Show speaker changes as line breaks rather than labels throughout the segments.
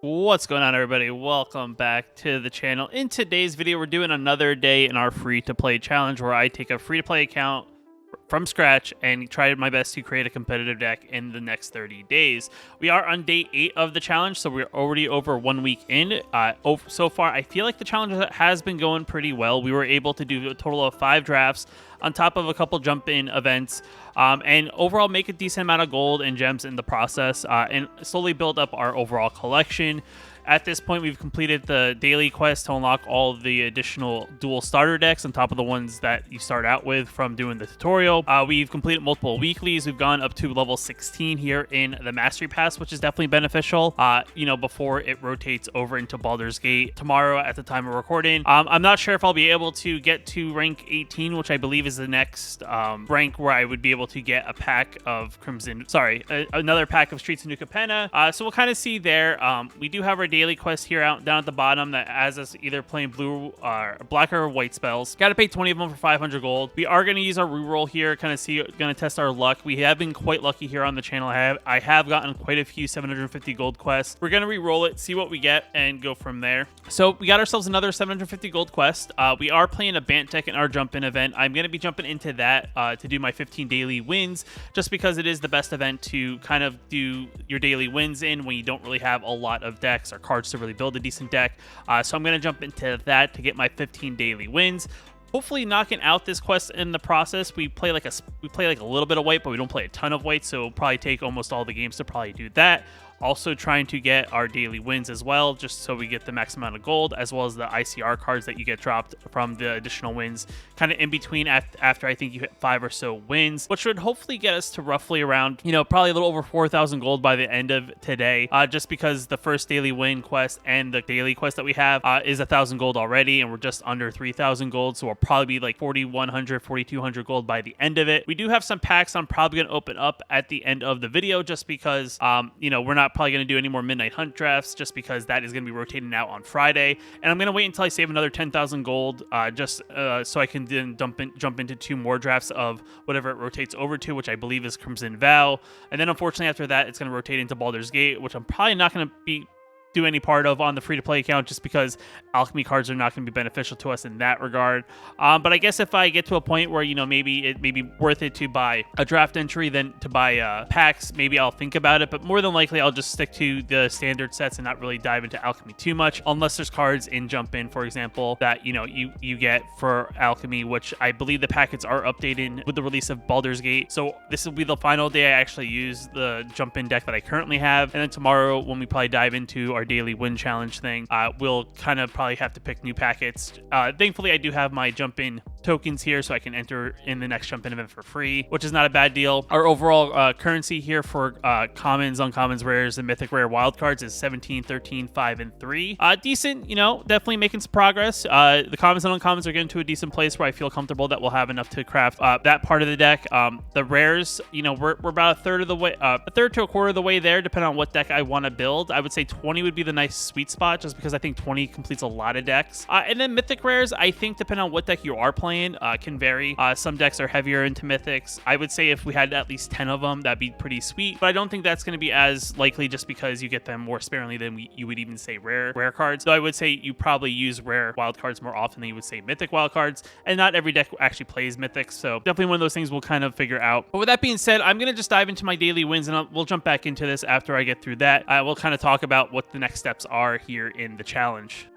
What's going on, everybody? Welcome back to the channel. In today's video, we're doing another day in our free-to-play challenge where I take a free-to-play account from scratch and try my best to create a competitive deck in the next 30 days. We are on day 8 of the challenge, so we're already over 1 week in. So far, I feel like the challenge has been going pretty well. We were able to do a total of 5 drafts on top of a couple jump-in events, and overall make a decent amount of gold and gems in the process, and slowly build up our overall collection. At this point, we've completed the daily quest to unlock all the additional dual starter decks on top of the ones that you start out with from doing the tutorial. We've completed multiple weeklies. We've gone up to level 16 here in the Mastery Pass, which is definitely beneficial, before it rotates over into Baldur's Gate tomorrow at the time of recording. I'm not sure if I'll be able to get to rank 18, which I believe is the next rank where I would be able to get a pack of another pack of Streets of New Capenna. So we'll kind of see there. We do have our daily quest here down at the bottom that has us either playing black or white spells. Got to pay 20 of them for 500 gold. We are going to use our reroll here, going to test our luck. We have been quite lucky here on the channel. I have gotten quite a few 750 gold quests. We're going to reroll it, see what we get, and go from there. So we got ourselves another 750 gold quest. We are playing a Bant deck in our jump-in event. I'm going to be jumping into that to do my 15 daily wins, just because it is the best event to kind of do your daily wins in when you don't really have a lot of decks or cards to really build a decent deck. So I'm going to jump into that to get my 15 daily wins. Hopefully knocking out this quest in the process. We play like a little bit of white, but we don't play a ton of white, so it'll probably take almost all the games to probably do that. Also trying to get our daily wins as well, just so we get the max amount of gold, as well as the ICR cards that you get dropped from the additional wins, kind of in between after I think you hit 5 or so wins, which should hopefully get us to roughly around, probably a little over 4,000 gold by the end of today, just because the first daily win quest and the daily quest that we have is 1,000 gold already, and we're just under 3,000 gold, so we'll probably be like 4,100, 4,200 gold by the end of it. We do have some packs I'm probably going to open up at the end of the video, just because, we're not probably going to do any more Midnight Hunt drafts, just because that is going to be rotating out on Friday, and I'm going to wait until I save another 10,000 gold, so I can then jump into 2 more drafts of whatever it rotates over to, which I believe is Crimson Vow, and then unfortunately after that it's going to rotate into Baldur's Gate, which I'm probably not going to do any part of on the free-to-play account, just because alchemy cards are not going to be beneficial to us in that regard. But I guess if I get to a point where, maybe it may be worth it to buy a draft entry than to buy packs, maybe I'll think about it. But more than likely, I'll just stick to the standard sets and not really dive into alchemy too much, unless there's cards in Jump In, for example, that, you get for alchemy, which I believe the packets are updating with the release of Baldur's Gate. So this will be the final day I actually use the Jump In deck that I currently have. And then tomorrow, when we probably dive into our daily win challenge thing, we'll kind of probably have to pick new packets. Thankfully, I do have my Jump In tokens here, so I can enter in the next Jump In event for free, which is not a bad deal. Our overall currency here for commons, uncommons, rares, and mythic rare wildcards is 17, 13, 5, and 3. Decent, definitely making some progress. The commons and uncommons are getting to a decent place where I feel comfortable that we'll have enough to craft that part of the deck. The rares, we're about a third to a quarter of the way there, depending on what deck I want to build. I would say 20 would be the nice sweet spot, just because I think 20 completes a lot of decks. And then mythic rares, I think depending on what deck you are playing, can vary. Some decks are heavier into mythics. I would say if we had at least 10 of them, that'd be pretty sweet, but I don't think that's going to be as likely, just because you get them more sparingly than you would even say rare cards. So I would say you probably use rare wild cards more often than you would say mythic wild cards, and not every deck actually plays mythics, so definitely one of those things we'll kind of figure out. But with that being said, I'm going to just dive into my daily wins, and we'll jump back into this after I get through that. We'll kind of talk about what the next steps are here in the challenge.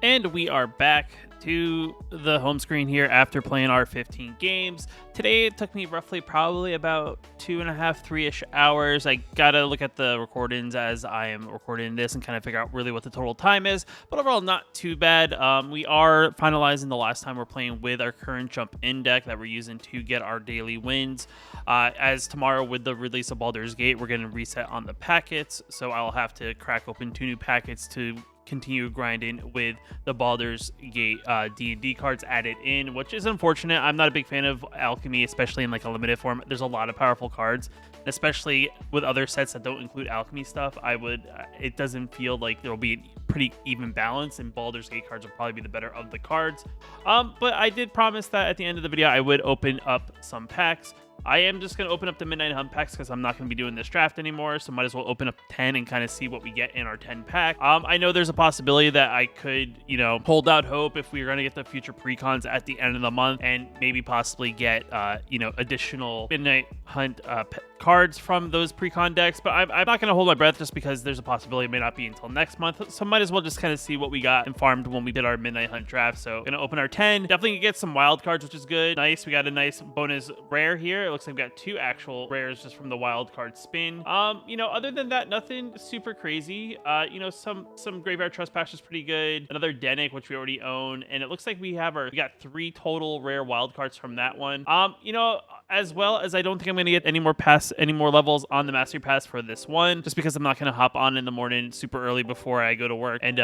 And we are back to the home screen here after playing our 15 games. Today it took me roughly probably about 2.5, 3-ish hours. I gotta look at the recordings as I am recording this and kind of figure out really what the total time is, but overall not too bad. We are finalizing the last time we're playing with our current jump in deck that we're using to get our daily wins. As tomorrow with the release of Baldur's Gate, we're going to reset on the packets, so I'll have to crack open 2 new packets to continue grinding with the Baldur's Gate D&D cards added in, which is unfortunate. I'm not a big fan of alchemy, especially in like a limited form. There's a lot of powerful cards, especially with other sets that don't include alchemy stuff. It doesn't feel like there'll be a pretty even balance, and Baldur's Gate cards will probably be the better of the cards. But I did promise that at the end of the video I would open up some packs. I am just going to open up the Midnight Hunt packs because I'm not going to be doing this draft anymore, so might as well open up 10 and kind of see what we get in our 10 pack. I know there's a possibility that I could, hold out hope if we were going to get the future precons at the end of the month and maybe possibly get, additional Midnight Hunt cards from those precon decks, but I'm not going to hold my breath just because there's a possibility it may not be until next month, so might as well just kind of see what we got and farmed when we did our Midnight Hunt draft. So going to open our 10, definitely gonna get some wild cards, which is good. Nice, we got a nice bonus rare here. It looks like we got 2 actual rares just from the wild card spin. Other than that, nothing super crazy. Some Graveyard Trespass is pretty good, another Dennick, which we already own, and it looks like we got 3 total rare wild cards from that one. As well as I don't think I'm going to get any more levels on the Mastery Pass for this one, just because I'm not going to hop on in the morning super early before I go to work and,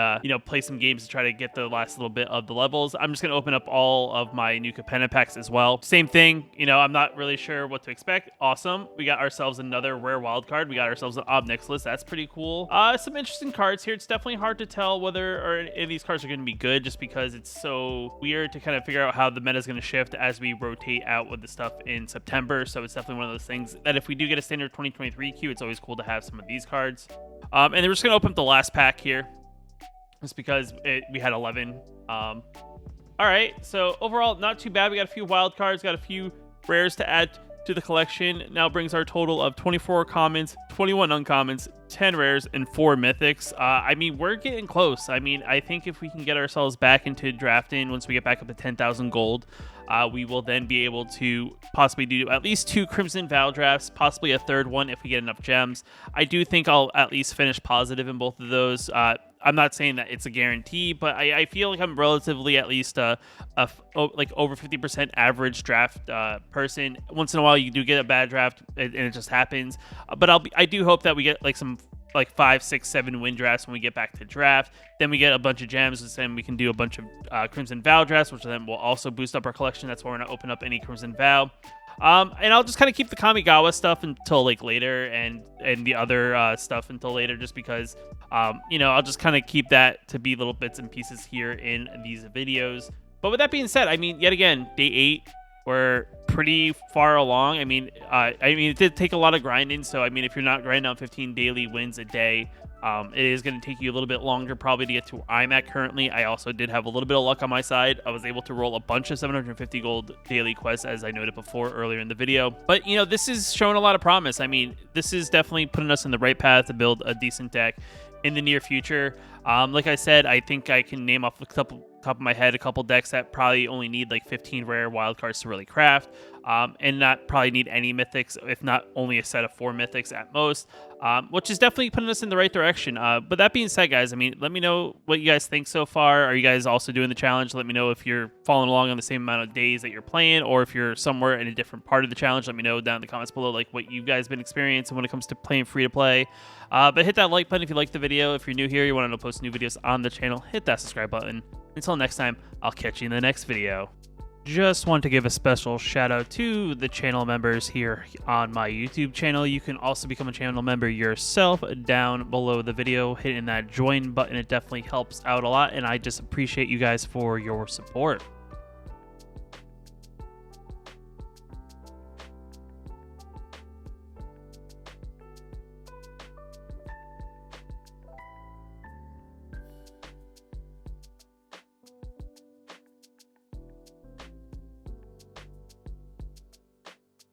play some games to try to get the last little bit of the levels. I'm just going to open up all of my new Capenna packs as well. Same thing, I'm not really sure what to expect. Awesome. We got ourselves another rare wild card. We got ourselves an Ob Nixilis. That's pretty cool. Some interesting cards here. It's definitely hard to tell whether or any of these cards are going to be good just because it's so weird to kind of figure out how the meta is going to shift as we rotate out with the stuff in September. So it's definitely one of those things that if we do get a standard 2023 queue, it's always cool to have some of these cards. And then we're just going to open up the last pack here just because we had 11. All right, so overall, not too bad. We got a few wild cards, got a few rares to add to the collection. Now brings our total of 24 commons, 21 uncommons, 10 rares, and 4 mythics. We're getting close. I think if we can get ourselves back into drafting once we get back up to 10,000 gold, we will then be able to possibly do at least 2 Crimson Vow drafts, possibly a third one if we get enough gems. I do think I'll at least finish positive in both of those. I'm not saying that it's a guarantee, but I feel like I'm relatively at least like over 50% average draft person. Once in a while, you do get a bad draft, and it just happens. But I do hope that we get like some 5, 6, 7 win drafts when we get back to draft. Then we get a bunch of gems, and then we can do a bunch of Crimson Vow drafts, which then will also boost up our collection. That's why we're going to open up any Crimson Vow. And I'll just kind of keep the Kamigawa stuff until like later, and the other stuff until later, just because I'll just kind of keep that to be little bits and pieces here in these videos. But with that being said, yet again, day 8, we're pretty far along. It did take a lot of grinding, so if you're not grinding out 15 daily wins a day, it is going to take you a little bit longer probably to get to where I'm at currently. I also did have a little bit of luck on my side. I was able to roll a bunch of 750 gold daily quests, as I noted before earlier in the video. But, this is showing a lot of promise. This is definitely putting us in the right path to build a decent deck in the near future. Like I said, I think I can name off top of my head a couple decks that probably only need like 15 rare wild cards to really craft, and not probably need any mythics, if not only a set of 4 mythics at most, which is definitely putting us in the right direction. But that being said, guys, let me know what you guys think so far. Are you guys also doing the challenge? Let me know if you're following along on the same amount of days that you're playing, or if you're somewhere in a different part of the challenge. Let me know down in the comments below, like what you guys been experiencing when it comes to playing free to play. But hit that like button if you liked the video. If you're new here, you want to post new videos on the channel, hit that subscribe button. Until next time, I'll catch you in the next video. Just want to give a special shout out to the channel members here on my YouTube channel. You can also become a channel member yourself down below the video, hitting that join button. It definitely helps out a lot, and I just appreciate you guys for your support.